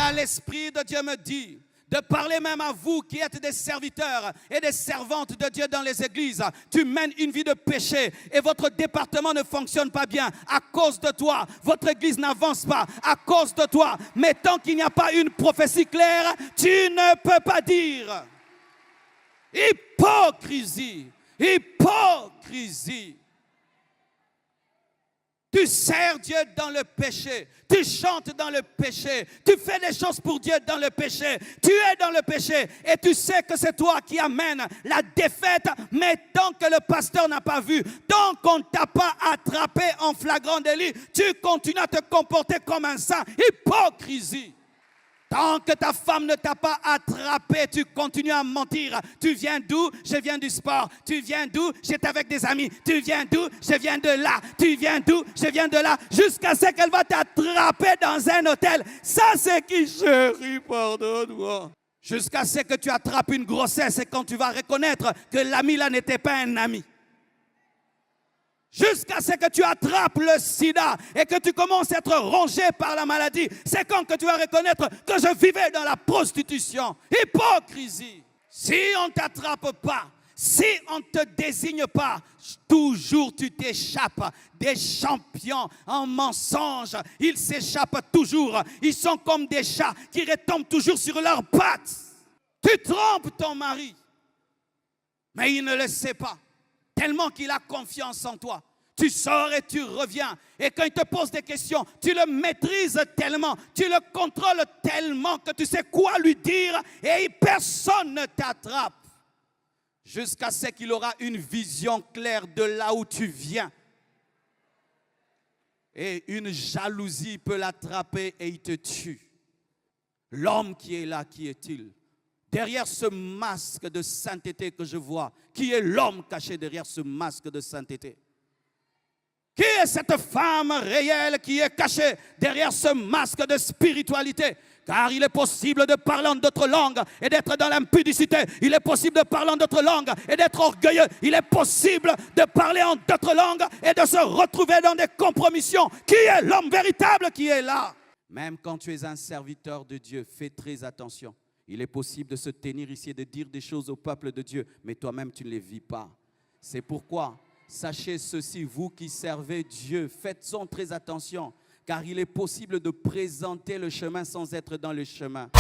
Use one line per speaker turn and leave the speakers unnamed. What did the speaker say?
Car l'Esprit de Dieu me dit de parler même à vous qui êtes des serviteurs et des servantes de Dieu dans les églises. Tu mènes une vie de péché et votre département ne fonctionne pas bien à cause de toi. Votre église n'avance pas à cause de toi. Mais tant qu'il n'y a pas une prophétie claire, tu ne peux pas dire. Hypocrisie, hypocrisie. Tu sers Dieu dans le péché, tu chantes dans le péché, tu fais des choses pour Dieu dans le péché, tu es dans le péché et tu sais que c'est toi qui amènes la défaite, mais tant que le pasteur n'a pas vu, tant qu'on ne t'a pas attrapé en flagrant délit, tu continues à te comporter comme un saint. Hypocrisie. Tant que ta femme ne t'a pas attrapé, tu continues à mentir. Tu viens d'où? Je viens du sport. Tu viens d'où? J'étais avec des amis. Tu viens d'où? Je viens de là. Tu viens d'où? Je viens de là. Jusqu'à ce qu'elle va t'attraper dans un hôtel. Ça, c'est qui, chérie, pardonne-moi. Jusqu'à ce que tu attrapes une grossesse et quand tu vas reconnaître que l'ami là n'était pas un ami. Jusqu'à ce que tu attrapes le sida et que tu commences à être rongé par la maladie. C'est quand que tu vas reconnaître que je vivais dans la prostitution. Hypocrisie. Si on ne t'attrape pas, si on ne te désigne pas, toujours tu t'échappes. Des champions en mensonge, ils s'échappent toujours. Ils sont comme des chats qui retombent toujours sur leurs pattes. Tu trompes ton mari, mais il ne le sait pas. Tellement qu'il a confiance en toi. Tu sors et tu reviens. Et quand il te pose des questions, tu le maîtrises tellement, tu le contrôles tellement que tu sais quoi lui dire et personne ne t'attrape. Jusqu'à ce qu'il aura une vision claire de là où tu viens. Et une jalousie peut l'attraper et il te tue. L'homme qui est là, qui est-il? Derrière ce masque de sainteté que je vois, qui est l'homme caché derrière ce masque de sainteté? Qui est cette femme réelle qui est cachée derrière ce masque de spiritualité? Car il est possible de parler en d'autres langues et d'être dans l'impudicité. Il est possible de parler en d'autres langues et d'être orgueilleux. Il est possible de parler en d'autres langues et de se retrouver dans des compromissions. Qui est l'homme véritable qui est là? Même quand tu es un serviteur de Dieu, fais très attention. Il est possible de se tenir ici et de dire des choses au peuple de Dieu, mais toi-même, tu ne les vis pas. C'est pourquoi, sachez ceci, vous qui servez Dieu, faites-en très attention, car il est possible de présenter le chemin sans être dans le chemin.